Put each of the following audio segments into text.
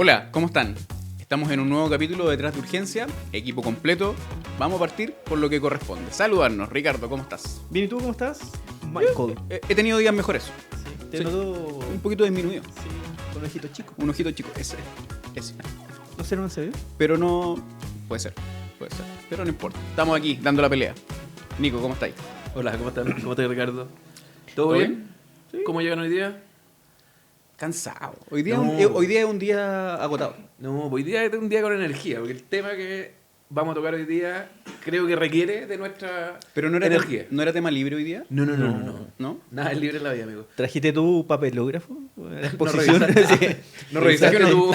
Hola, ¿cómo están? Estamos en un nuevo capítulo de Detrás de Urgencia, equipo completo. Vamos a partir por lo que corresponde. Saludarnos, Ricardo, ¿cómo estás? Bien, ¿y tú cómo estás? Michael. He tenido días mejores. Sí, te Sí. noto Un poquito disminuido. sí, con un ojito chico. Un ojito chico, ese. ¿No será un CV? Pero no... Puede ser. Pero no importa. Estamos aquí, dando la pelea. Nico, ¿cómo estáis? Hola, ¿cómo están? ¿Cómo estás, Ricardo? ¿Todo ¿Todo bien? bien? ¿Cómo llegan hoy día? Cansado. Hoy día, No. hoy día es un día agotado. No, hoy día es un día con energía, porque el tema que vamos a tocar hoy día creo que requiere de nuestra Pero no era, energía. ¿no era tema libre hoy día? No. ¿No? Nada es libre en la vida, amigo. ¿Trajiste tu papelógrafo? ¿La No exposición? revisaste, Sí. no revisaste tú.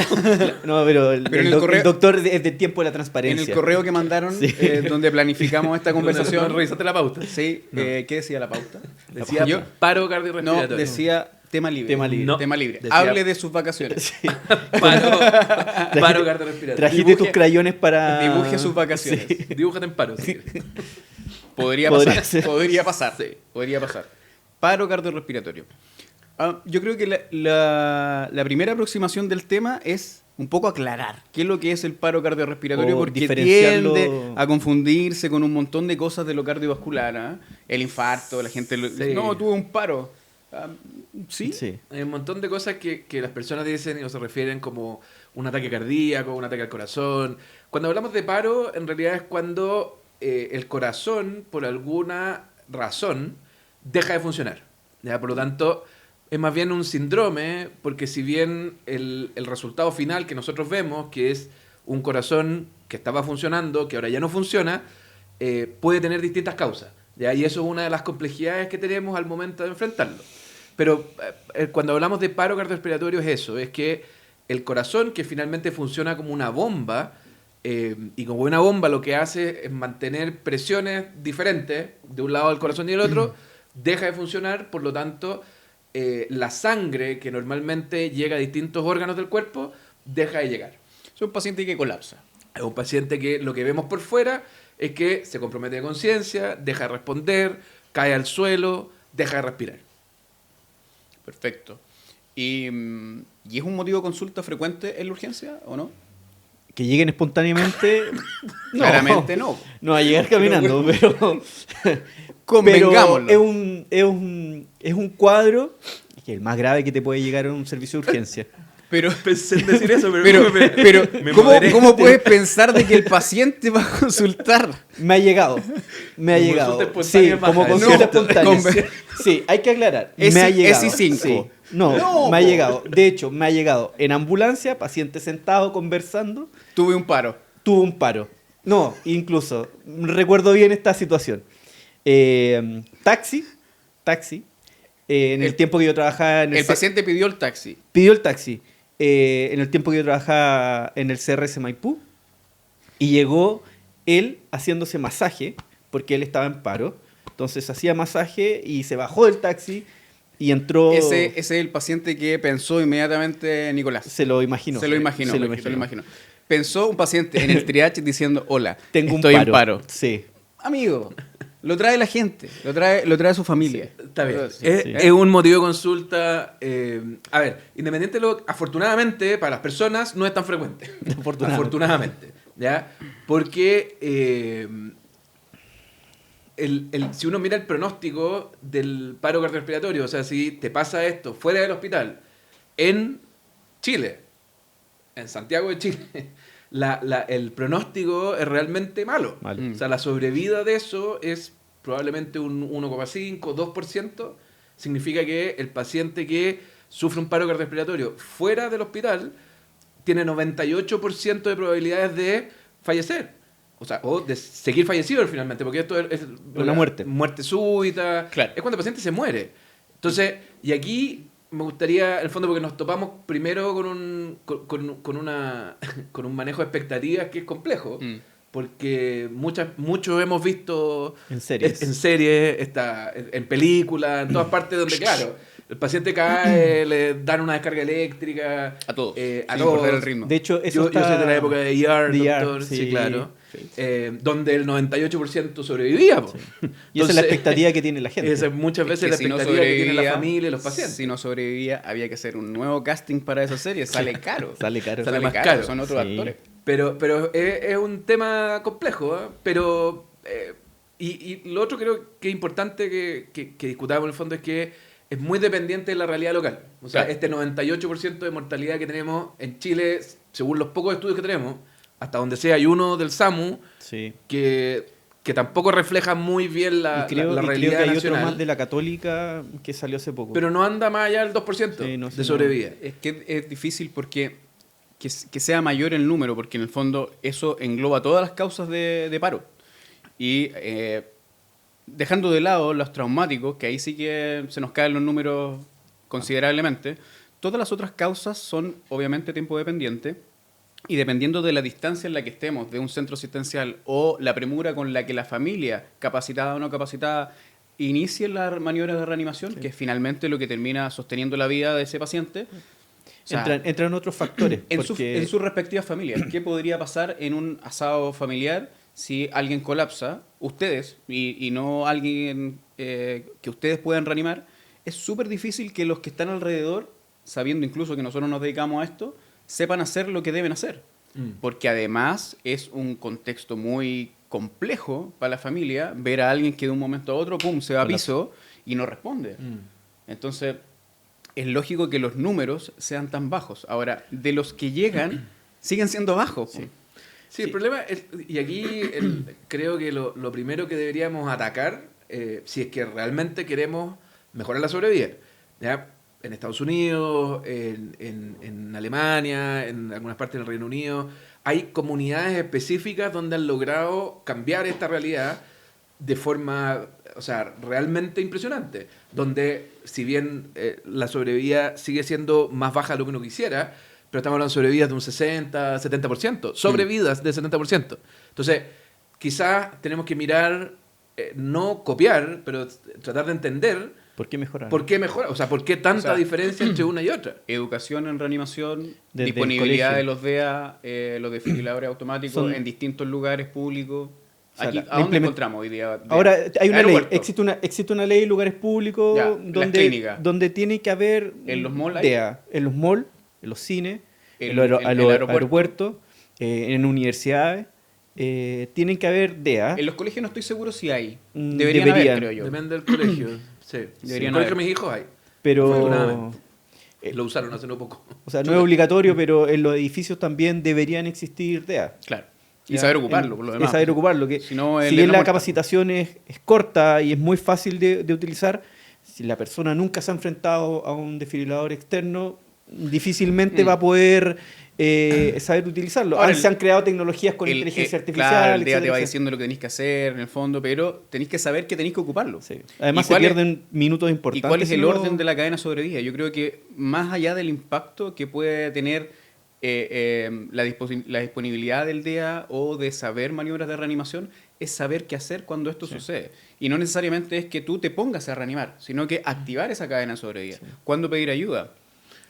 No, pero Pero en el correo- el doctor es del tiempo de la En transparencia. el correo que mandaron, Sí. donde planificamos esta conversación... No revisaste la pauta. Sí, No. ¿qué decía la pauta? Decía Yo- paro No, cardiorrespiratorio. decía tema libre. Tema libre. No. Tema libre. Decía- Hable de sus vacaciones. Sí. Paro cardiorrespiratorio. Trajiste Dibuje- tus crayones para... Dibuje sus vacaciones. Sí. Dibújate en paro. si quieres. Podría Podría pasar. ser. Podría pasar. Sí. Podría pasar. Paro cardiorrespiratorio. Yo creo que la primera aproximación del tema es un poco aclarar qué es lo que es el paro cardiorrespiratorio, O porque diferenciarlo. tiende a confundirse con un montón de cosas de lo cardiovascular. ¿Ah? El infarto, la gente... Sí. No, tuve un paro. ¿Sí? Sí. Hay un montón de cosas que las personas dicen o se refieren como un ataque cardíaco, un ataque al corazón. Cuando hablamos de paro, en realidad es cuando el corazón, por alguna razón, deja de funcionar. ¿Ya? Por lo tanto, es más bien un síndrome, porque si bien el resultado final que nosotros vemos, que es un corazón que estaba funcionando, que ahora ya no funciona, puede tener distintas causas. ¿Ya? Y eso es una de las complejidades que tenemos al momento de enfrentarlo. Pero cuando hablamos de paro cardiorrespiratorio es eso, es que el corazón, que finalmente funciona como una bomba, y como una bomba lo que hace es mantener presiones diferentes de un lado del corazón y del otro, deja de funcionar, por lo tanto, la sangre que normalmente llega a distintos órganos del cuerpo, deja de llegar. Es un paciente que colapsa. Es un paciente que lo que vemos por fuera es que se compromete de conciencia, deja de responder, cae al suelo, deja de respirar. Perfecto. ¿Y es un motivo de consulta frecuente en la urgencia o no? Que lleguen espontáneamente... Claramente no. No va a llegar caminando, pero... Convengámoslo. Pero es un cuadro que es el más grave que te puede llegar en un servicio de urgencia. Pero, Pensé en decir eso, pero me ¿cómo, moderé. ¿cómo puedes pensar de que el paciente va a consultar? Me ha llegado. Me ha Como llegado. consulta Sí, espontánea como baja, consulta ¿no? espontánea. Sí, hay que aclarar. Es- Me ha llegado. es I5. Sí. No, No, me ha po. llegado. De hecho, me ha llegado en ambulancia, paciente sentado conversando, Tuve un paro. tuvo un paro. No, incluso, recuerdo bien esta situación. Taxi, en el tiempo que yo trabajaba en El paciente pidió el taxi. pidió el taxi en el tiempo que yo trabajaba en el CRS Maipú y llegó él haciéndose masaje porque él estaba en paro. Entonces hacía masaje y se bajó del taxi y entró... Ese es el paciente que pensó inmediatamente Nicolás. Se lo imaginó. Se lo imaginó. Se lo Se lo imaginó. imaginó. Pensó un paciente en el triage diciendo, hola, Tengo estoy un en paro. Sí. Amigo, lo trae la gente, lo trae su familia. Está bien. Sí. Es un motivo de consulta. A ver, independiente de lo. Afortunadamente, para las personas no es tan frecuente. Afortunadamente. ¿Ya? Porque si uno mira el pronóstico del paro cardiorrespiratorio, o sea, si te pasa esto fuera del hospital, en Chile, en Santiago de Chile, el pronóstico es realmente malo. Malo. O sea, la sobrevida de eso es probablemente un 1,5, 2%. Significa que el paciente que sufre un paro cardiorrespiratorio fuera del hospital tiene 98% de probabilidades de fallecer. O sea, o de seguir fallecido finalmente, porque esto es Una muerte. Muerte súbita. Claro. Es cuando el paciente se muere. Entonces, y aquí me gustaría, en el fondo, porque nos topamos primero con un manejo de expectativas que es complejo, porque muchos hemos visto En series. en películas, en todas partes donde, claro, El paciente cae, le dan una descarga eléctrica. A todos. A sin todos. perder el ritmo. De hecho, eso Yo soy de la época de ER, de ER, doctor, sí, sí, claro. sí. Donde el 98% sobrevivía. Po. Y esa es la expectativa que tiene la gente. Esa es muchas veces Es la que si no expectativa que tiene la sobrevivía- familia y los pacientes. Si no sobrevivía, había que hacer un nuevo casting para esa serie. Sale caro. Sale caro. Sale más caro. Son otros Sí. actores. Pero es un tema complejo, ¿eh? Pero y lo otro creo que es importante que discutamos en el fondo es que es muy dependiente de la realidad local. O sea, Claro. este 98% de mortalidad que tenemos en Chile, según los pocos estudios que tenemos, hasta donde sea hay uno del SAMU Sí. que tampoco refleja muy bien la, y creo, la y creo realidad que hay nacional, otro más de la Católica que salió hace poco. pero no anda más allá del 2% Sí, no, de sí, sobrevida. Es que es difícil porque que sea mayor el número, porque en el fondo eso engloba todas las causas de paro. Y dejando de lado los traumáticos, que ahí sí que se nos caen los números considerablemente, todas las otras causas son obviamente tiempo dependiente. Y dependiendo de la distancia en la que estemos de un centro asistencial o la premura con la que la familia, capacitada o no capacitada, inicie las maniobras de reanimación, que es finalmente lo que termina sosteniendo la vida de ese paciente. O sea, entran otros factores. en porque sus respectivas familias. ¿Qué podría pasar en un asado familiar si alguien colapsa? Ustedes, y no alguien que ustedes puedan reanimar. Es súper difícil que los que están alrededor, sabiendo incluso que nosotros nos dedicamos a esto, sepan hacer lo que deben hacer. Porque además es un contexto muy complejo para la familia ver a alguien que de un momento a otro, pum, se va a piso y no responde. Entonces, es lógico que los números sean tan bajos. Ahora, de los que llegan, siguen siendo bajos. Sí. po. Sí, el problema es, y aquí creo que lo primero que deberíamos atacar, si es que realmente queremos mejorar la sobrevida, ¿ya? En Estados Unidos, en Alemania, en algunas partes del Reino Unido, hay comunidades específicas donde han logrado cambiar esta realidad de forma, o sea, realmente impresionante, donde si bien la sobrevida sigue siendo más baja de lo que uno quisiera, pero estamos hablando de sobrevidas de un 60, 70%, sobrevidas de 70%. Entonces, quizás tenemos que mirar, no copiar, pero tratar de entender ¿por qué mejorar? por qué mejora, o sea, por qué tanta O sea, diferencia entre una y otra. Educación en reanimación, Desde el disponibilidad colegio. de los DEA, los desfibriladores automáticos Son- en distintos lugares públicos. O sea, Aquí, la ¿a dónde implement- encontramos hoy día? DEA? Ahora hay una ley, Aeropuerto. existe una ley en lugares públicos Ya, las donde, clínicas. donde tiene que haber ¿En los malls hay? DEA, en los malls, en los cines, en El- los el aeropuerto. aeropuertos, en universidades, tienen que haber DEA. En los colegios no estoy seguro si hay. Mm, Deberían deberían. haber, creo yo. Depende del colegio. Sí. Deberían En el colegio de haber. mis hijos hay. Pero, Afortunadamente. Lo usaron hace no poco. o sea, no es obligatorio, pero en los edificios también deberían existir DEA. Claro. Y Ya, saber ocuparlo, por lo demás. Y saber ocuparlo. Que Si no, si el bien la muerta. capacitación es corta y es muy fácil de utilizar, si la persona nunca se ha enfrentado a un desfibrilador externo, difícilmente va a poder saber utilizarlo. Ahora, Se han creado tecnologías con inteligencia artificial. Claro, el DEA te etcétera, va etcétera. diciendo lo que tenéis que hacer, en el fondo, pero tenéis que saber que tenéis que ocuparlo. Sí. Además ¿Y se cuál es- pierden minutos ¿Y importantes. cuál es si el no- orden de la cadena sobrevida? Yo creo que más allá del impacto que puede tener la disponibilidad del DEA o de saber maniobras de reanimación, es saber qué hacer cuando esto sucede. Y no necesariamente es que tú te pongas a reanimar, sino que activar esa cadena de sobrevida. ¿Cuándo pedir ayuda?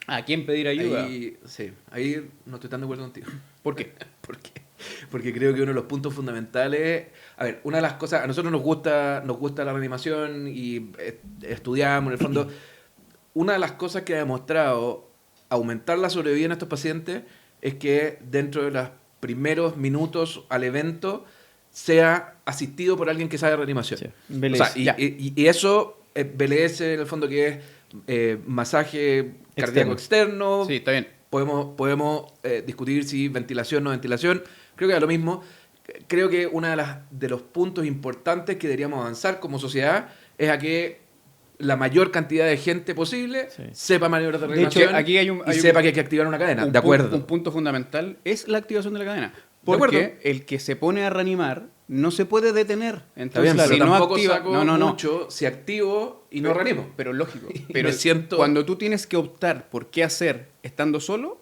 ¿A quién pedir ayuda? Ahí, sí, ahí no estoy tan de acuerdo contigo. ¿Por qué? ¿Por qué? Porque creo que uno de los puntos fundamentales... A ver, una de las cosas... A nosotros nos gusta la reanimación y estudiamos, en el fondo. Una de las cosas que ha demostrado aumentar la sobrevida en estos pacientes es que dentro de los primeros minutos al evento sea asistido por alguien que sabe reanimación. Sí, O BLS. sea, y eso, BLS en el fondo que es masaje cardíaco externo. Sí, está bien. Podemos discutir si ventilación o no ventilación. Creo que es lo mismo. Creo que uno de los puntos importantes que deberíamos avanzar como sociedad es a que la mayor cantidad de gente posible Sí. sepa maniobras de De reanimación hecho, aquí hay un- y sepa que hay que activar una cadena. De acuerdo. Un punto fundamental es la activación de la cadena. De Porque acuerdo. el que se pone a reanimar no se puede detener. Está Entonces, bien, si pero no tampoco activa, saco no. mucho si activo y no reanimo. Pero lógico. Y Pero me siento- cuando tú tienes que optar por qué hacer estando solo,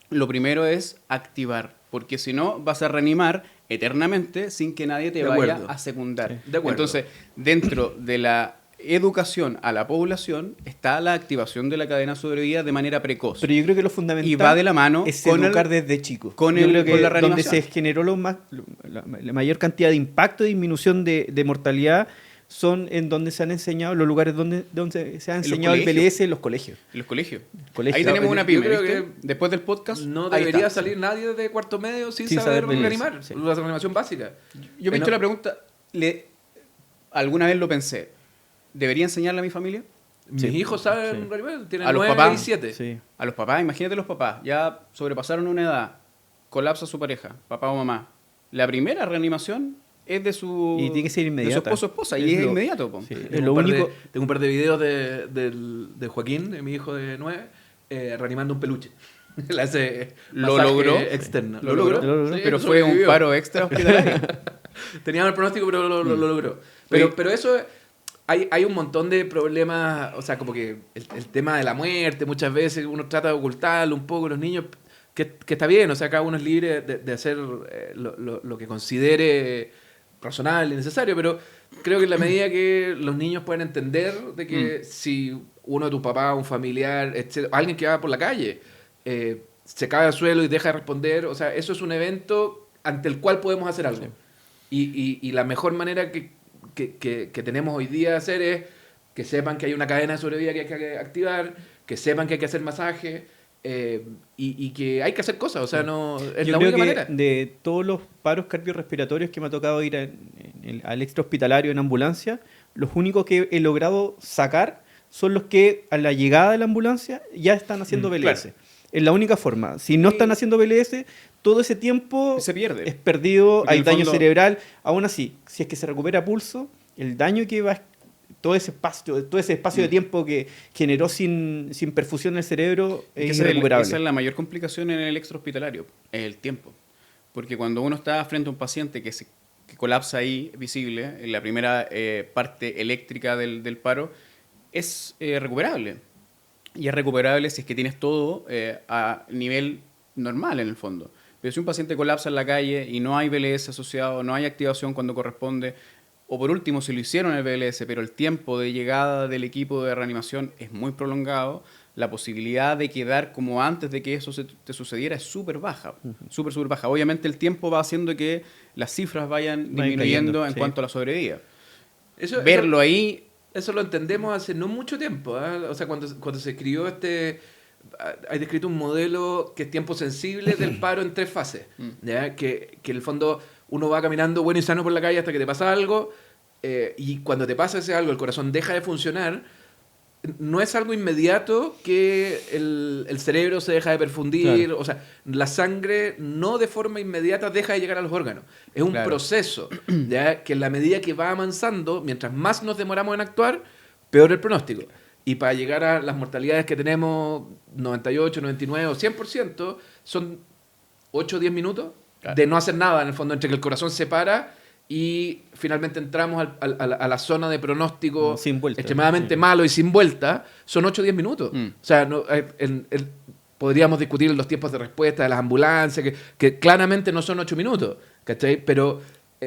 lo primero es activar. Porque si no, vas a reanimar eternamente sin que nadie te De vaya acuerdo. a secundar. De acuerdo. Entonces, dentro de la educación a la población está la activación de la cadena de sobrevida de manera precoz. Pero yo creo que lo fundamental Y va de la mano es con educar desde chico. con Yo el- creo que con la donde reanimación. se generó la mayor cantidad de impacto y disminución de mortalidad son en donde se han enseñado, los lugares donde se ha los enseñado el colegios. BLS en los colegios. En los colegios. Colegios. Ahí tenemos Yo una pyme, creo ¿viste? que Después del podcast. No ahí debería está. salir nadie de cuarto medio sin Sin saber saber BLS, reanimar. sí. La reanimación básica. Yo me he hecho la pregunta, alguna vez lo pensé, ¿debería enseñarle a mi familia? Mis Sí. hijos saben Sí. reanimar, tienen A los 9 papás. y 7. Sí. A los papás, imagínate los papás, ya sobrepasaron una edad, colapsa su pareja, papá o mamá. La primera reanimación es de su, Y tiene que ser de su inmediata. esposo o esposa, Es y es lo- inmediato. Po. Sí. Tengo Lo un par único... tengo un par de videos de Joaquín, de mi hijo de 9, reanimando un peluche. Le hace Lo masaje logró. externo. Lo logró, Lo logró. Sí, pero fue un sobrevivió. paro extra hospitalario. Tenía el pronóstico, pero lo logró. Pero eso, hay un montón de problemas, o sea, como que el tema de la muerte, muchas veces uno trata de ocultarlo un poco, los niños, que está bien, o sea, cada uno es libre de hacer lo que considere razonable y necesario, pero creo que en la medida que los niños pueden entender de que si uno de tus papás, un familiar, etcétera, alguien que va por la calle, se cae al suelo y deja de responder, o sea, eso es un evento ante el cual podemos hacer algo. Y la mejor manera que tenemos hoy día de hacer es que sepan que hay una cadena de sobrevida que hay que activar, que sepan que hay que hacer masaje y que hay que hacer cosas. O sea, no es Yo la creo única que manera. de todos los paros cardiorrespiratorios que me ha tocado ir al extrahospitalario en ambulancia, los únicos que he logrado sacar son los que a la llegada de la ambulancia ya están haciendo BLS. claro. Es la única forma. Si no Sí. están haciendo BLS, todo ese tiempo Se pierde. es perdido, Porque hay en el daño fondo- cerebral. Aún así, si es que se recupera pulso, el daño que va todo ese espacio de tiempo que generó sin perfusión en el cerebro Que es esa es irrecuperable. esa es la mayor complicación en el extrahospitalario, es el tiempo. Porque cuando uno está frente a un paciente que colapsa ahí, visible, en la primera parte eléctrica del paro, es recuperable. Y es recuperable si es que tienes todo a nivel normal en el fondo. Pero si un paciente colapsa en la calle y no hay BLS asociado, no hay activación cuando corresponde, o por último, si lo hicieron el BLS, pero el tiempo de llegada del equipo de reanimación es muy prolongado, la posibilidad de quedar como antes de que eso te sucediera es súper baja, súper baja. Obviamente el tiempo va haciendo que las cifras vayan disminuyendo cayendo, en sí. cuanto a la sobrevida. Eso- Verlo ahí, Eso lo entendemos hace no mucho tiempo. O sea, cuando se escribió hay descrito un modelo que es tiempo sensible del paro en 3 fases. ¿Ya? Que en el fondo uno va caminando bueno y sano por la calle hasta que te pasa algo, y cuando te pasa ese algo, el corazón deja de funcionar. No es algo inmediato que el cerebro se deja de perfundir, Claro. o sea, la sangre no de forma inmediata deja de llegar a los órganos. Es un Claro. proceso, ¿ya? Que en la medida que va avanzando, mientras más nos demoramos en actuar, peor el pronóstico. Y para llegar a las mortalidades que tenemos, 98, 99 o 100%, son 8 o 10 minutos Claro. de no hacer nada, en el fondo, entre que el corazón se para y finalmente entramos a la zona de pronóstico Sin vuelta. extremadamente Sí. malo y sin vuelta, son 8 o 10 minutos. O sea, podríamos discutir los tiempos de respuesta de las ambulancias, que claramente no son 8 minutos, ¿cachai? Pero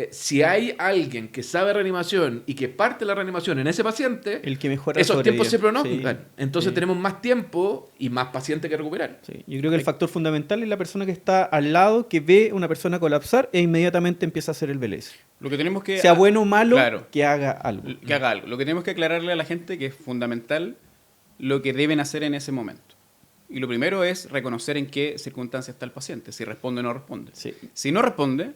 si hay alguien que sabe reanimación y que parte la reanimación en ese paciente, El que mejora esos tiempos se sobrevive. prolongan. Sí, Entonces sí. tenemos más tiempo y más pacientes que recuperar. Sí, yo creo que el factor fundamental es la persona que está al lado, que ve a una persona colapsar e inmediatamente empieza a hacer el BLS. lo que tenemos que... Sea bueno o malo, Claro. que haga algo. que haga algo. Lo que tenemos que aclararle a la gente que es fundamental lo que deben hacer en ese momento. Y lo primero es reconocer en qué circunstancia está el paciente, si responde o no responde. Sí. Si no responde,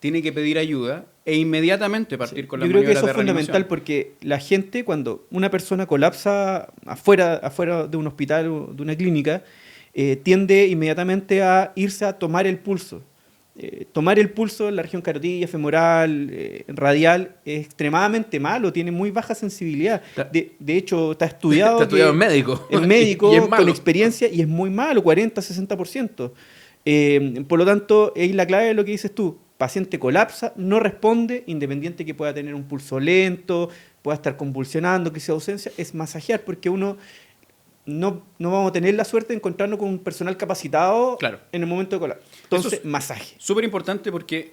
tiene que pedir ayuda e inmediatamente partir con Yo las creo que maniobras eso de es fundamental reanimación. porque la gente, cuando una persona colapsa afuera de un hospital o de una clínica, tiende inmediatamente a irse a tomar el pulso. Tomar el pulso en la región carotidia, femoral, radial, es extremadamente malo, tiene muy baja sensibilidad. De hecho, está estudiado, Está estudiado que en médico. el médico Y es malo. con experiencia y es muy malo, 40-60%. Por lo tanto, es la clave de lo que dices tú. Paciente colapsa, no responde, independiente que pueda tener un pulso lento, pueda estar convulsionando, que sea ausencia, es masajear, porque uno no vamos a tener la suerte de encontrarnos con un personal capacitado Claro. en el momento de colapso. Entonces, Eso es masaje. Súper importante porque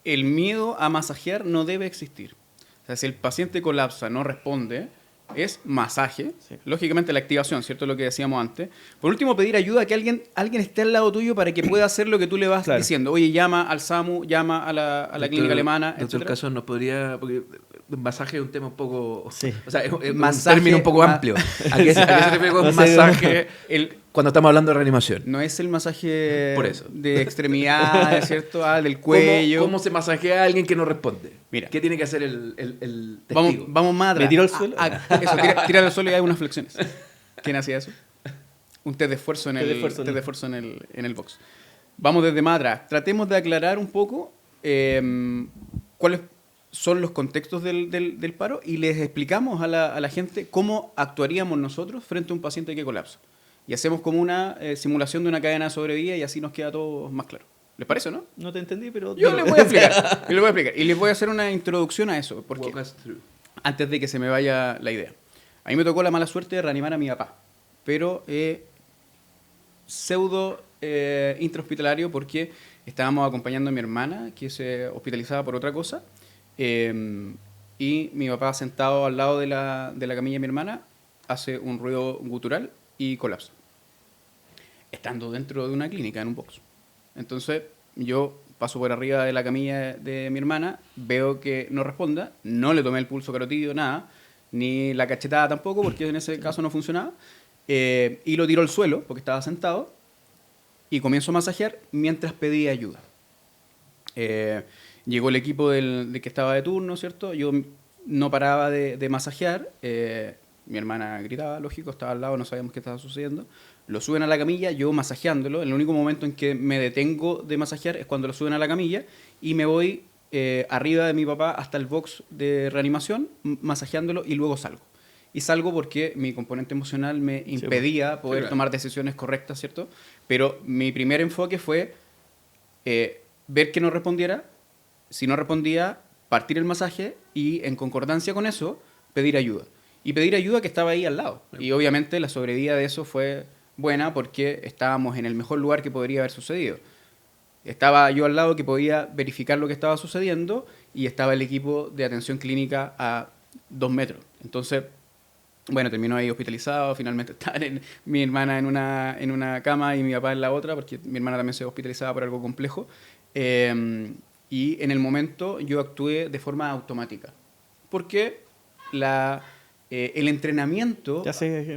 el miedo a masajear no debe existir. O sea, si el paciente colapsa, no responde, es masaje. Sí. Lógicamente la activación, ¿cierto? Lo que decíamos antes. Por último, pedir ayuda a que alguien esté al lado tuyo para que pueda hacer lo que tú le vas Claro. diciendo. Oye, llama al SAMU, llama a la clínica alemana, Doctor etc. Caso, ¿nos podría...? Porque masaje es un tema un poco... Sí. O sea, es un Masaje, término un poco amplio. ¿A qué se refiere con No sé, masaje El, cuando estamos hablando de reanimación? no es el masaje Por eso. de extremidades, ¿cierto? Del cuello. ¿Cómo se masajea a alguien que no responde? Mira. ¿Qué tiene que hacer el testigo? Vamos más atrás. ¿Me tiro al suelo? Eso, tira al suelo y hay unas flexiones. ¿Quién hacía eso? Un test de esfuerzo en el box. Vamos desde más atrás. Tratemos de aclarar un poco cuáles son los contextos del paro y les explicamos a la gente cómo actuaríamos nosotros frente a un paciente que colapsa. Y hacemos como una simulación de una cadena de sobrevida y así nos queda todo más claro. ¿Les parece, no? No te entendí, pero... Yo les voy a explicar. Y les voy a hacer una introducción a eso. Porque Walk us through. antes de que se me vaya la idea. A mí me tocó la mala suerte de reanimar a mi papá, pero pseudo intrahospitalario porque estábamos acompañando a mi hermana que se hospitalizaba por otra cosa y mi papá sentado al lado de la camilla de mi hermana hace un ruido gutural y colapsa. Estando dentro de una clínica, en un box. Entonces yo paso por arriba de la camilla de mi hermana, veo que no responda, no le tomé el pulso carotídeo, nada, ni la cachetada tampoco, porque en ese caso no funcionaba, y lo tiro al suelo, porque estaba sentado, y comienzo a masajear mientras pedía ayuda. Llegó el equipo de que estaba de turno, ¿cierto? Yo no paraba de masajear, mi hermana gritaba, lógico, estaba al lado, no sabíamos qué estaba sucediendo. Lo suben a la camilla, yo masajeándolo. El único momento en que me detengo de masajear es cuando lo suben a la camilla y me voy arriba de mi papá hasta el box de reanimación, masajeándolo y luego salgo. Y salgo porque mi componente emocional me impedía poder tomar decisiones correctas, ¿cierto? Pero mi primer enfoque fue ver que no respondiera. Si no respondía, partir el masaje y en concordancia con eso, pedir ayuda. Y pedir ayuda que estaba ahí al lado. Y obviamente la sobrevida de eso fue buena porque estábamos en el mejor lugar que podría haber sucedido. Estaba yo al lado que podía verificar lo que estaba sucediendo y estaba el equipo de atención clínica a 2 metros. Entonces, bueno, terminó ahí hospitalizado. Finalmente estaban mi hermana en una cama y mi papá en la otra, porque mi hermana también se hospitalizaba por algo complejo. Y en el momento yo actué de forma automática. Porque el entrenamiento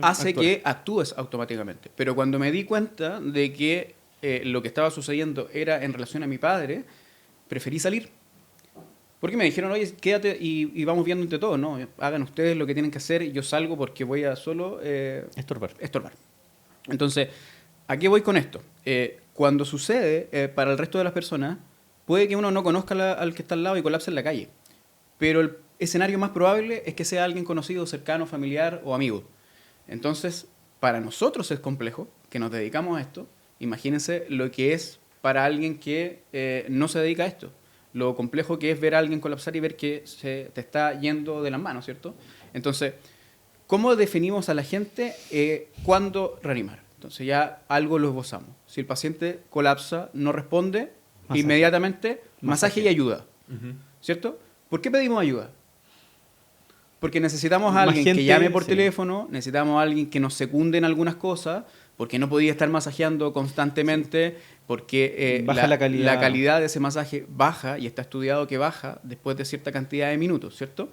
hace que actúes automáticamente. Pero cuando me di cuenta de que lo que estaba sucediendo era en relación a mi padre, preferí salir. Porque me dijeron, oye, quédate y vamos viendo entre todos, ¿no? Hagan ustedes lo que tienen que hacer y yo salgo porque voy a solo estorbar. Entonces, ¿a qué voy con esto? Cuando sucede, para el resto de las personas, puede que uno no conozca al que está al lado y colapse en la calle. Pero el escenario más probable es que sea alguien conocido, cercano, familiar o amigo. Entonces, para nosotros es complejo, que nos dedicamos a esto. Imagínense lo que es para alguien que no se dedica a esto. Lo complejo que es ver a alguien colapsar y ver que se te está yendo de las manos, ¿cierto? Entonces, ¿cómo definimos a la gente cuándo reanimar? Entonces ya algo lo esbozamos. Si el paciente colapsa, no responde, inmediatamente masaje y ayuda, ¿cierto? ¿Por qué pedimos ayuda? Porque necesitamos a alguien que llame por teléfono, necesitamos a alguien que nos secunde en algunas cosas, porque no podía estar masajeando constantemente, porque baja la calidad de ese masaje baja, y está estudiado que baja después de cierta cantidad de minutos, ¿cierto?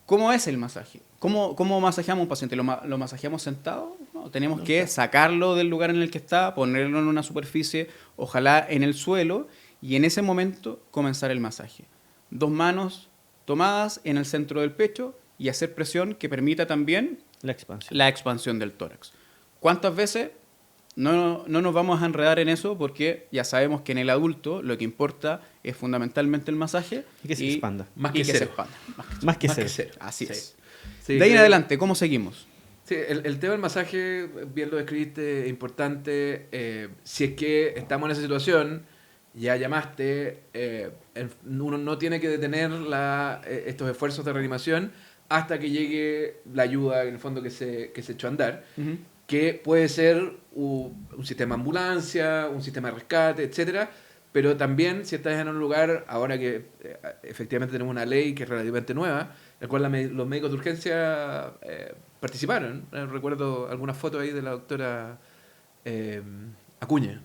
¿Cómo es el masaje? ¿Cómo masajeamos a un paciente? ¿Lo masajeamos sentado? No, tenemos que sacarlo del lugar en el que está, ponerlo en una superficie, ojalá en el suelo, y en ese momento comenzar el masaje. 2 manos tomadas en el centro del pecho y hacer presión que permita también la expansión del tórax. ¿Cuántas veces? No nos vamos a enredar en eso porque ya sabemos que en el adulto lo que importa es fundamentalmente el masaje y que se expanda. Más que cero. Más que cero. Así es. Sí, de ahí en adelante, ¿cómo seguimos? Sí, el tema del masaje, bien lo describiste, es importante. Si es que estamos en esa situación, ya llamaste, uno no tiene que detener estos esfuerzos de reanimación hasta que llegue la ayuda, en el fondo, que se echó a andar. Que puede ser un sistema de ambulancia, un sistema de rescate, etcétera, pero también si estás en un lugar, ahora que efectivamente tenemos una ley que es relativamente nueva, en la cual los médicos de urgencia participaron. Recuerdo algunas fotos ahí de la doctora Acuña,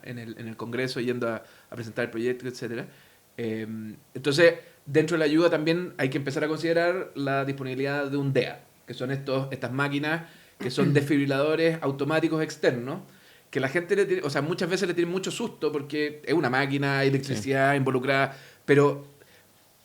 en el Congreso yendo a presentar el proyecto, etcétera. Entonces, dentro de la ayuda también hay que empezar a considerar la disponibilidad de un DEA, que son estas máquinas que son desfibriladores automáticos externos, que la gente muchas veces le tiene mucho susto porque es una máquina, hay electricidad involucrada, pero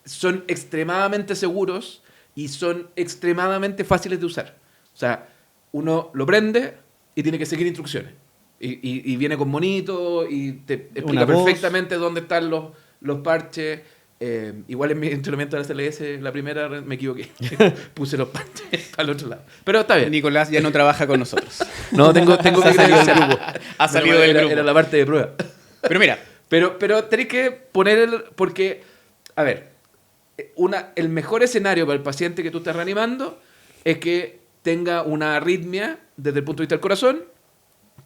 son extremadamente seguros y son extremadamente fáciles de usar. O sea, uno lo prende y tiene que seguir instrucciones. Y viene con monito y te explica perfectamente dónde están los parches. Igual en mi entrenamiento de la CLS, la primera me equivoqué. Puse los parches al otro lado. Pero está bien. Nicolás ya no trabaja con nosotros. No, tengo que salido del grupo. Ha salido del grupo. Era la parte de prueba. Pero mira. Pero tenés que poner porque, a ver, el mejor escenario para el paciente que tú estás reanimando es que tenga una arritmia desde el punto de vista del corazón,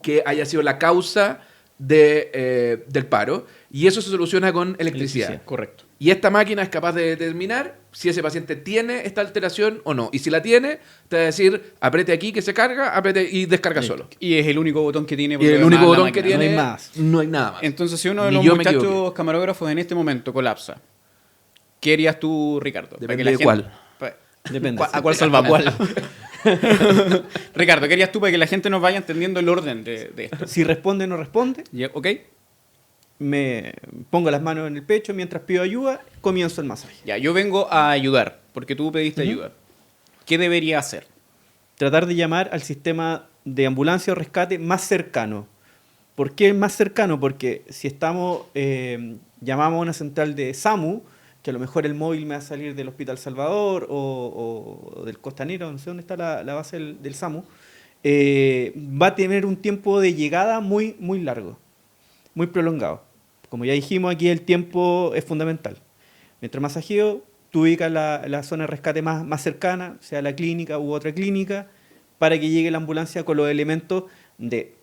que haya sido la causa del paro, y eso se soluciona con electricidad. Correcto. Y esta máquina es capaz de determinar si ese paciente tiene esta alteración o no. Y si la tiene, te va a decir, apriete aquí que se carga, apriete y descarga solo. Y es el único botón que tiene. Y el único botón que tiene, no hay más. No hay nada más. Entonces, si uno de los muchachos camarógrafos en este momento colapsa, ¿qué harías tú, Ricardo? Depende de cuál. Depende. ¿A cuál salvamos? Ricardo, ¿qué harías tú para que la gente nos vaya entendiendo el orden de esto? Si responde o no responde, ¿Ok? me pongo las manos en el pecho mientras pido ayuda, comienzo el masaje. Ya, yo vengo a ayudar, porque tú pediste ayuda. ¿Qué debería hacer? Tratar de llamar al sistema de ambulancia o rescate más cercano. ¿Por qué más cercano? Porque si llamamos a una central de SAMU, que a lo mejor el móvil me va a salir del Hospital Salvador o del Costanero, no sé dónde está la base del SAMU, va a tener un tiempo de llegada muy, muy largo, muy prolongado. Como ya dijimos, aquí el tiempo es fundamental. Mientras masajeo, tú ubicas la zona de rescate más cercana, sea la clínica u otra clínica, para que llegue la ambulancia con los elementos de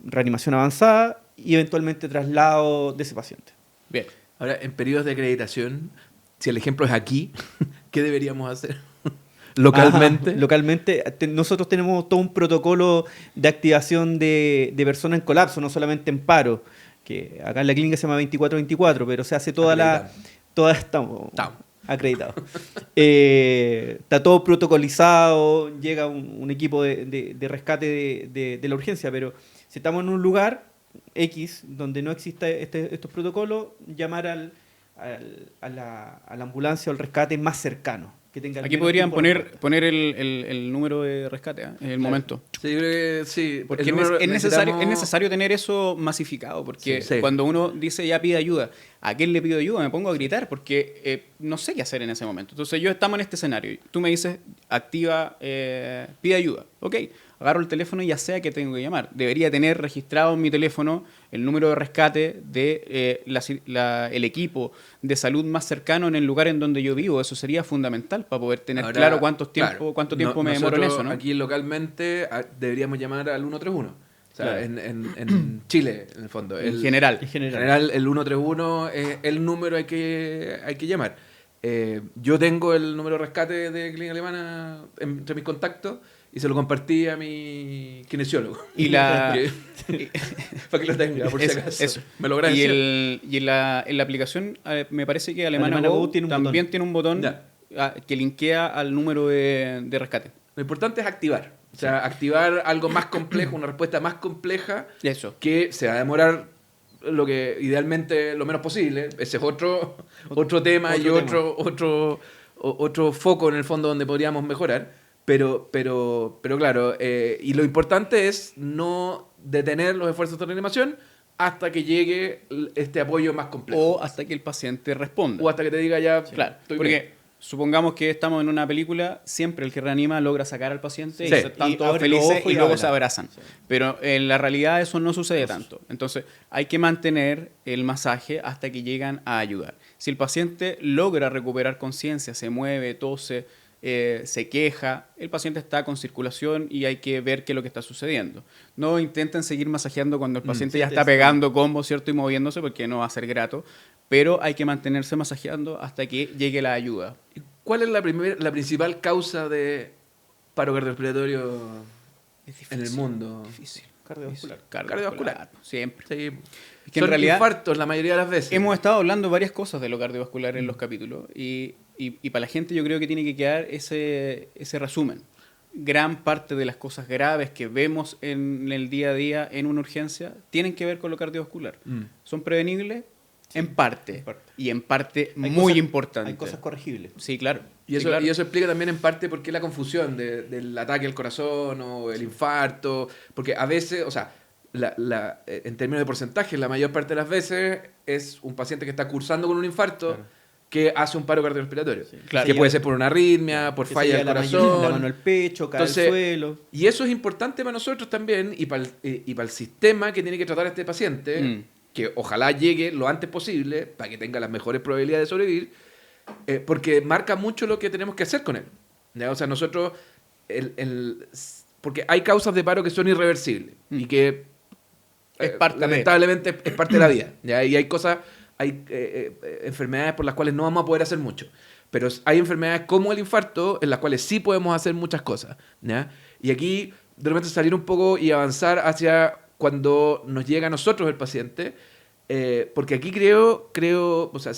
reanimación avanzada y eventualmente traslado de ese paciente. Bien. Ahora, en periodos de acreditación, si el ejemplo es aquí, ¿qué deberíamos hacer? Localmente. Localmente, nosotros tenemos todo un protocolo de activación de personas en colapso, no solamente en paro, que acá en la clínica se llama 24-24, pero se hace estamos acreditados. Está todo protocolizado, llega un equipo de rescate de la urgencia, pero si estamos en un lugar X donde no exista estos protocolos, llamar a la ambulancia o el rescate más cercano. Aquí podrían poner el número de rescate en el momento. Sí, yo creo que sí. Porque es necesario tener eso masificado, porque cuando uno dice ya pide ayuda, ¿a quién le pido ayuda? Me pongo a gritar porque no sé qué hacer en ese momento. Entonces estamos en este escenario. Tú me dices, activa, pide ayuda. Ok, agarro el teléfono y ya sé a qué tengo que llamar. Debería tener registrado en mi teléfono el número de rescate de el equipo de salud más cercano en el lugar en donde yo vivo. Eso sería fundamental para poder tener claro cuánto tiempo me demoro en eso, ¿no? Aquí localmente deberíamos llamar al 131. O sea, en Chile, en el fondo. En general, el 131 es el número hay que llamar. Yo tengo el número de rescate de Clínica Alemana entre mis contactos y se lo compartí a mi kinesiólogo. Para que lo tenga, por si acaso. Eso. Me lo agradece. Y en la aplicación me parece que Alemana Go también tiene un botón que linkea al número de rescate. Lo importante es activar. O sea, activar algo más complejo, una respuesta más compleja. Eso. Que se va a demorar idealmente lo menos posible. Ese es otro tema y otro foco en el fondo donde podríamos mejorar. Pero claro, y lo importante es no detener los esfuerzos de reanimación hasta que llegue este apoyo más complejo. O hasta que el paciente responda. O hasta que te diga ya, claro, porque supongamos que estamos en una película, siempre el que reanima logra sacar al paciente y están todos felices y luego se abrazan. Sí. Pero en la realidad eso no sucede tanto. Entonces hay que mantener el masaje hasta que llegan a ayudar. Si el paciente logra recuperar conciencia, se mueve, tose, se queja, el paciente está con circulación y hay que ver qué es lo que está sucediendo. No intenten seguir masajeando cuando el paciente ya está pegando combos, ¿cierto? Y moviéndose, porque no va a ser grato, pero hay que mantenerse masajeando hasta que llegue la ayuda. ¿Cuál es la principal causa de paro cardiorrespiratorio en el mundo? Difícil. Cardiovascular. Cardiovascular, siempre. Sí. Es que en Son realidad infartos la mayoría de las veces. hemos estado hablando varias cosas de lo cardiovascular en los capítulos y para la gente yo creo que tiene que quedar ese resumen. Gran parte de las cosas graves que vemos en el día a día en una urgencia tienen que ver con lo cardiovascular. ¿Son prevenibles? En parte. Y en parte muy importante. Hay cosas corregibles. Sí, claro. Y Sí, eso, claro. y eso explica también en parte por qué la confusión del ataque al corazón o el infarto. Porque a veces, o sea, en términos de porcentaje, la mayor parte de las veces es un paciente que está cursando con un infarto que hace un paro cardiorrespiratorio. Claro. Que puede ser por una arritmia, por falla del corazón. La mano al pecho, cae Entonces, al suelo. Y eso es importante para nosotros también y para el sistema que tiene que tratar a este paciente, que ojalá llegue lo antes posible para que tenga las mejores probabilidades de sobrevivir, porque marca mucho lo que tenemos que hacer con él. ¿Ya? O sea, nosotros, porque hay causas de paro que son irreversibles y que Es parte lamentablemente es parte de la vida. ¿Ya? Y hay cosas, hay enfermedades por las cuales no vamos a poder hacer mucho. Pero hay enfermedades como el infarto en las cuales sí podemos hacer muchas cosas. ¿Ya? Y aquí, de repente, salir un poco y avanzar hacia cuando nos llega a nosotros el paciente. Porque aquí creo, o sea,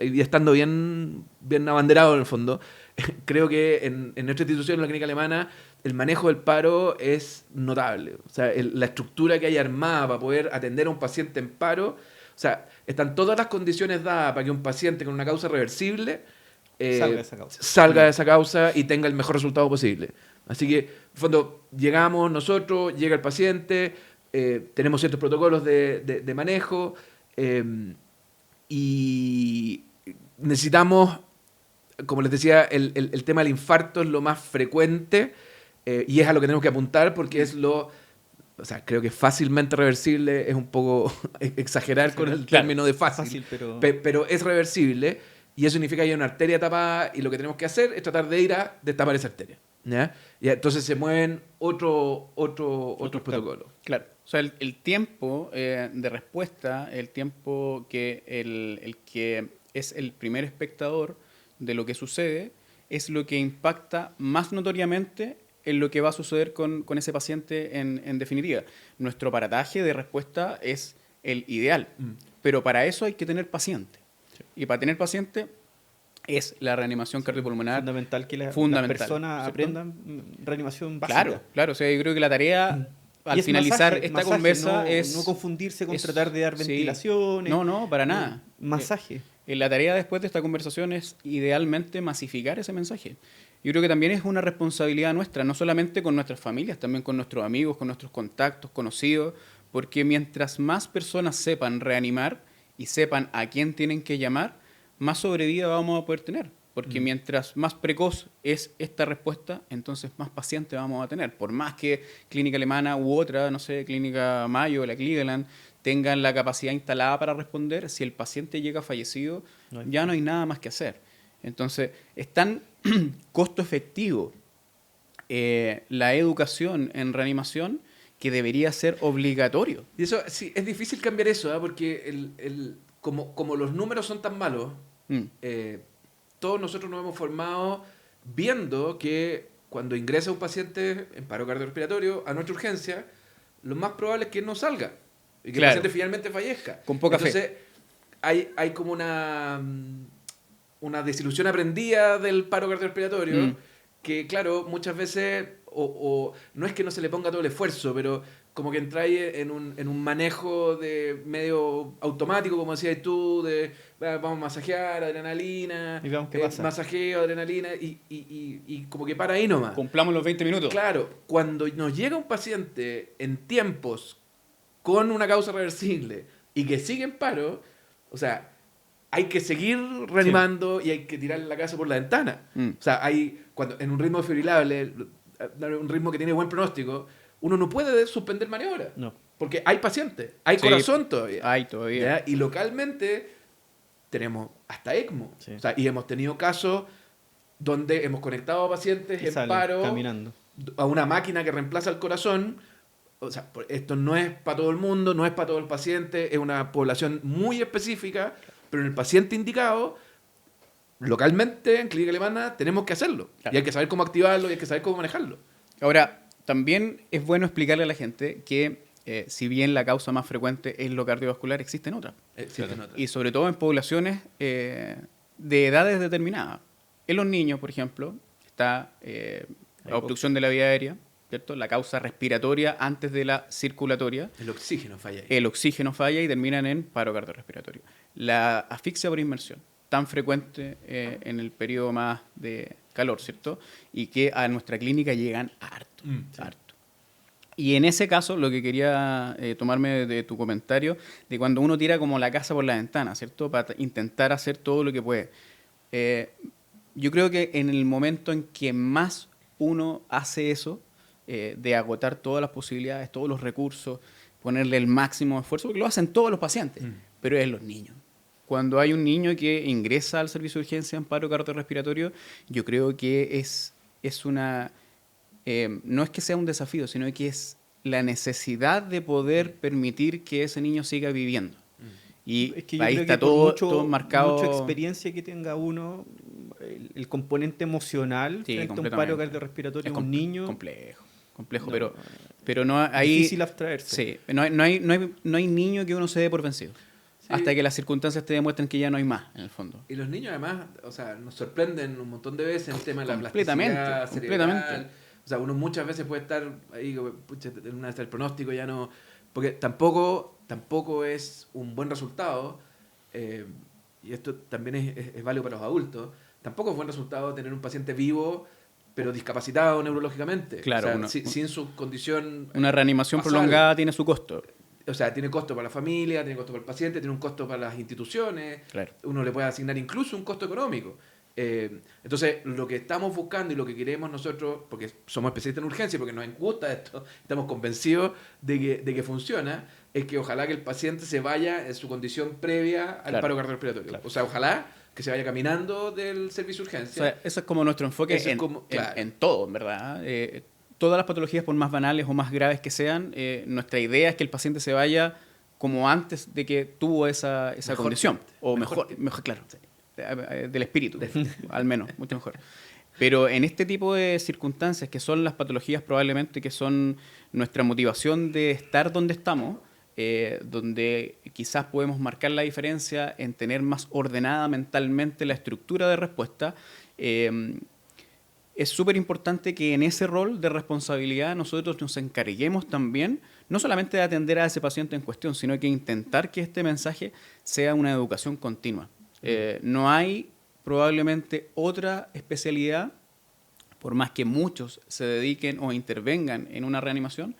y estando bien abanderado en el fondo, creo que en nuestra institución, en la clínica alemana, el manejo del paro es notable. O sea, la estructura que hay armada para poder atender a un paciente en paro, o sea, están todas las condiciones dadas para que un paciente con una causa reversible salga de esa causa y tenga el mejor resultado posible. Así que, en el fondo, llegamos nosotros, llega el paciente, tenemos ciertos protocolos de manejo y necesitamos, como les decía, el tema del infarto es lo más frecuente y es a lo que tenemos que apuntar porque es o sea, creo que fácilmente reversible es un poco exagerar con el término de fácil, pero es reversible y eso significa que hay una arteria tapada y lo que tenemos que hacer es tratar de ir a destapar esa arteria. ¿Ya? Y entonces se mueven otros protocolos. Claro. O sea, el tiempo de respuesta, el tiempo que el que es el primer espectador de lo que sucede, es lo que impacta más notoriamente en lo que va a suceder con ese paciente en definitiva. Nuestro aparataje de respuesta es el ideal, pero para eso hay que tener paciente. Sí. Y para tener paciente es la reanimación cardiopulmonar. Fundamental que las personas aprendan reanimación básica. Claro. O sea, yo creo que la tarea al finalizar esta conversa es... No confundirse con tratar de dar ventilaciones. No, para nada. Masaje. La tarea después de esta conversación es idealmente masificar ese mensaje. Yo creo que también es una responsabilidad nuestra, no solamente con nuestras familias, también con nuestros amigos, con nuestros contactos, conocidos, porque mientras más personas sepan reanimar y sepan a quién tienen que llamar, más sobrevida vamos a poder tener. Porque mientras más precoz es esta respuesta, entonces más pacientes vamos a tener. Por más que Clínica Alemana u otra, no sé, Clínica Mayo, la Cleveland, tengan la capacidad instalada para responder, si el paciente llega fallecido, ya no hay nada más que hacer. Entonces, es tan costo efectivo la educación en reanimación que debería ser obligatorio. Y eso, sí, es difícil cambiar eso, porque como los números son tan malos, todos nosotros nos hemos formado viendo que cuando ingresa un paciente en paro cardiorrespiratorio a nuestra urgencia, lo más probable es que no salga y que el paciente finalmente fallezca. Con poca fe. Entonces, hay como una desilusión aprendida del paro cardiorrespiratorio que, claro, muchas veces o no es que no se le ponga todo el esfuerzo, pero como que entráis en un manejo de medio automático, como decías tú, de vamos a masajear, adrenalina, y veamos qué pasa. Masajeo, adrenalina, y como que para ahí nomás. Cumplamos los 20 minutos. Claro, cuando nos llega un paciente en tiempos con una causa reversible y que sigue en paro, o sea, hay que seguir reanimando y hay que tirar la casa por la ventana. O sea, cuando en un ritmo desfibrilable, un ritmo que tiene buen pronóstico, uno no puede suspender maniobras. No. Porque hay pacientes, hay corazón todavía. Hay todavía. ¿Ya? Y localmente tenemos hasta ECMO. Sí. O sea, y hemos tenido casos donde hemos conectado a pacientes Y en salen paro caminando. a una máquina que reemplaza el corazón. O sea, esto no es para todo el mundo, no es para todo el paciente, es una población muy específica, pero en el paciente indicado, localmente, en clínica alemana, tenemos que hacerlo. Claro. Y hay que saber cómo activarlo y hay que saber cómo manejarlo. Ahora, también es bueno explicarle a la gente que si bien la causa más frecuente es lo cardiovascular, existen otras. Existen otras. Y sobre todo en poblaciones de edades determinadas. En los niños, por ejemplo, está la obstrucción de la vía aérea, ¿cierto? La causa respiratoria antes de la circulatoria. El oxígeno falla ahí. El oxígeno falla y terminan en paro cardiorrespiratorio. La asfixia por inmersión, tan frecuente en el periodo más de calor, ¿cierto? Y que a nuestra clínica llegan harto, Sí. harto. Y en ese caso, lo que quería tomarme de tu comentario, de cuando uno tira como la casa por la ventana, ¿cierto? Para intentar hacer todo lo que puede. Yo creo que en el momento en que más uno hace eso, de agotar todas las posibilidades, todos los recursos, ponerle el máximo esfuerzo, porque lo hacen todos los pacientes, pero es los niños. Cuando hay un niño que ingresa al servicio de urgencia en paro cardiorrespiratorio, yo creo que es una... no es que sea un desafío, sino que es la necesidad de poder permitir que ese niño siga viviendo. Y Es que yo ahí creo está que por todo marcado. mucha experiencia que tenga uno, el componente emocional Sí, frente a un completamente. paro cardiorrespiratorio en un niño complejo, No, pero no hay... difícil abstraerse. Sí, no hay niño que uno se dé por vencido. Sí. Hasta que las circunstancias te demuestren que ya no hay más, en el fondo. Y los niños además, o sea, nos sorprenden un montón de veces en el tema de la Completamente, plasticidad cerebral. completamente. O sea, uno muchas veces puede estar ahí, pucha, en una vez el pronóstico ya no... Porque tampoco es un buen resultado, y esto también es válido para los adultos, tampoco es buen resultado tener un paciente vivo, pero discapacitado neurológicamente. Claro, O sea, sin su condición... Una reanimación basal. prolongada tiene su costo. O sea, tiene costo para la familia, tiene costo para el paciente, tiene un costo para las instituciones. Claro. Uno le puede asignar incluso un costo económico. Entonces, lo que estamos buscando y lo que queremos nosotros, porque somos especialistas en urgencia, porque nos gusta esto, estamos convencidos de que funciona, es que ojalá que el paciente se vaya en su condición previa al Claro. paro cardiorrespiratorio. Claro. O sea, ojalá que se vaya caminando del servicio de O urgencia. sea, eso es como nuestro enfoque Eso es como- claro. en todo, en verdad. Todas las patologías, por más banales o más graves que sean, nuestra idea es que el paciente se vaya como antes de que tuvo esa Mejor condición. que antes. O Mejor mejor, claro. Del espíritu, al menos, mucho mejor. Pero en este tipo de circunstancias, que son las patologías probablemente que son nuestra motivación de estar donde estamos, donde quizás podemos marcar la diferencia en tener más ordenada mentalmente la estructura de respuesta, es súper importante que en ese rol de responsabilidad nosotros nos encarguemos también, no solamente de atender a ese paciente en cuestión, sino que intentar que este mensaje sea una educación continua. No hay probablemente otra especialidad, por más que muchos se dediquen o intervengan en una reanimación,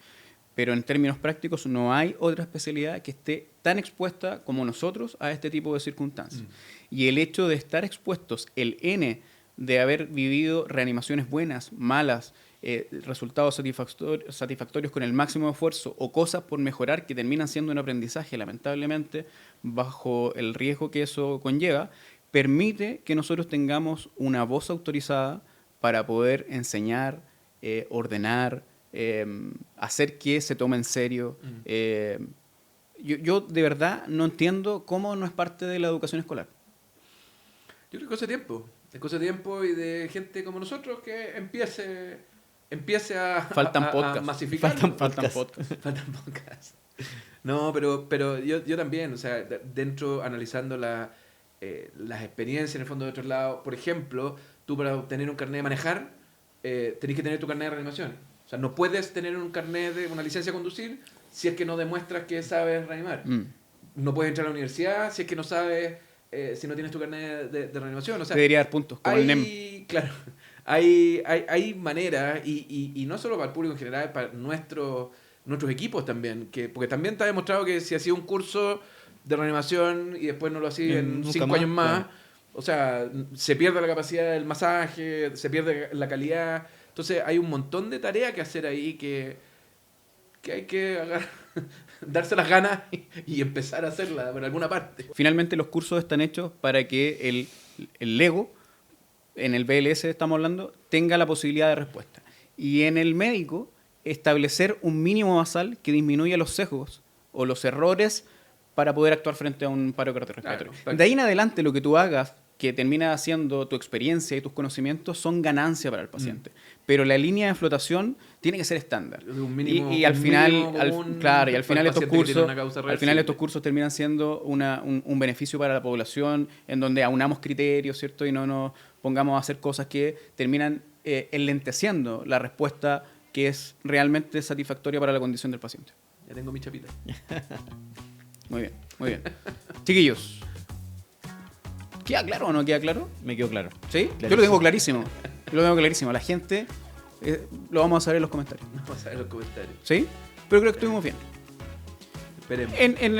pero en términos prácticos no hay otra especialidad que esté tan expuesta como nosotros a este tipo de circunstancias. Y el hecho de estar expuestos, el N de haber vivido reanimaciones buenas, malas, resultados satisfactorios con el máximo esfuerzo o cosas por mejorar que terminan siendo un aprendizaje, lamentablemente, bajo el riesgo que eso conlleva, permite que nosotros tengamos una voz autorizada para poder enseñar, ordenar, hacer que se tome en serio. Yo de verdad no entiendo cómo no es parte de la educación escolar. Yo creo que es cosa de tiempo y de gente como nosotros que empiece a Faltan podcasts. masificarlo. Faltan podcasts. Faltan podcasts. No, pero yo también, o sea, dentro, analizando las experiencias en el fondo de otros lados, por ejemplo, tú para obtener un carnet de manejar, tenés que tener tu carnet de reanimación. O sea, no puedes tener un carnet de una licencia de conducir si es que no demuestras que sabes reanimar. No puedes entrar a la universidad si es que no sabes, si no tienes tu carnet de reanimación. O sea, Te debería dar puntos, como el NEM. Claro, hay maneras, y no solo para el público en general, para nuestros equipos también, porque también está demostrado que si hacía un curso de reanimación y después no lo hacía en Nunca 5 más, años más, claro. o sea, se pierde la capacidad del masaje, se pierde la calidad. Entonces hay un montón de tareas que hacer ahí que hay que darse las ganas y empezar a hacerla por alguna parte. Finalmente los cursos están hechos para que el Lego en el BLS estamos hablando, tenga la posibilidad de respuesta. Y en el médico, establecer un mínimo basal que disminuya los sesgos o los errores para poder actuar frente a un paro cardiorrespiratorio. Claro. De ahí en adelante, lo que tú hagas, que termina haciendo tu experiencia y tus conocimientos, son ganancia para el paciente. Pero la línea de flotación tiene que ser estándar. Un mínimo- y al un final, mínimo común claro, y al para final el estos paciente que tiene cursos, una causa al final reversible. estos cursos terminan siendo un beneficio para la población, en donde aunamos criterios, ¿cierto? Y no nos pongamos a hacer cosas que terminan enlenteciendo la respuesta que es realmente satisfactoria para la condición del paciente. Ya tengo mi chapita. Muy bien, muy bien. Chiquillos, ¿queda claro o no queda claro? Me quedó claro. ¿Sí? Clarísimo. Yo lo tengo clarísimo. Yo lo tengo clarísimo. La gente lo vamos a saber en los comentarios. Vamos a ver los comentarios. ¿Sí? Pero creo que estuvimos bien. Esperemos. En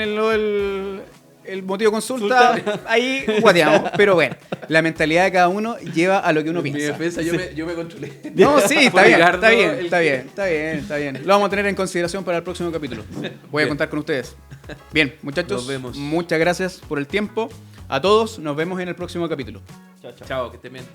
el motivo de consulta, ahí guateamos. Pero bueno, la mentalidad de cada uno lleva a lo que uno En mi piensa. defensa yo me controlé. No, sí, está Fue bien, Ricardo está bien, el está que- bien, está bien, está bien. Lo vamos a tener en consideración para el próximo capítulo. Voy a Bien. contar con ustedes. Bien, muchachos, Nos vemos. muchas gracias por el tiempo. A todos, nos vemos en el próximo capítulo. Chao, que estén bien.